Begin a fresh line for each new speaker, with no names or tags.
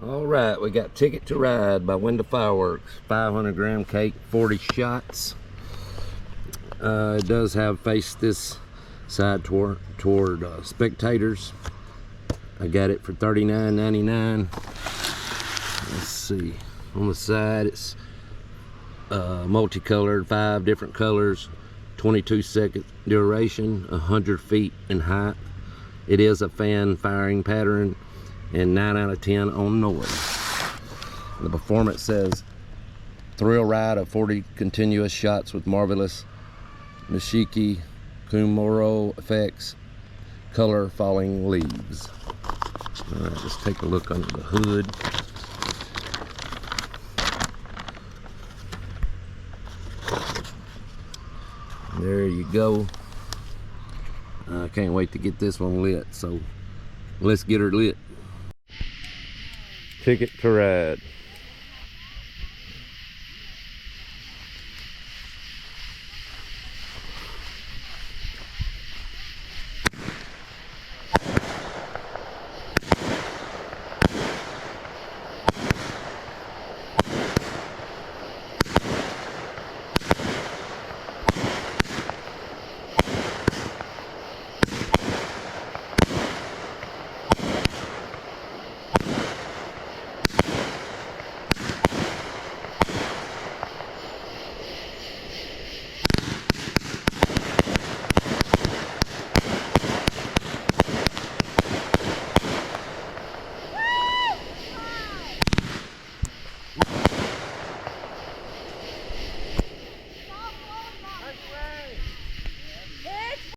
All right, we got Ticket to Ride by Winda Fireworks. 500-gram cake, 40 shots. It does have face this side toward spectators. I got it for $39.99. Let's see. On the side, it's multicolored, 5 different colors, 22-second duration, 100 feet in height. It is a fan firing pattern, and 9 out of 10 on noise. The performance says, thrill ride of 40 continuous shots with marvelous Nishiki Kumuro effects, color falling leaves. All right, let's take a look under the hood. There you go. I can't wait to get this one lit, so let's get her lit. Ticket to Ride.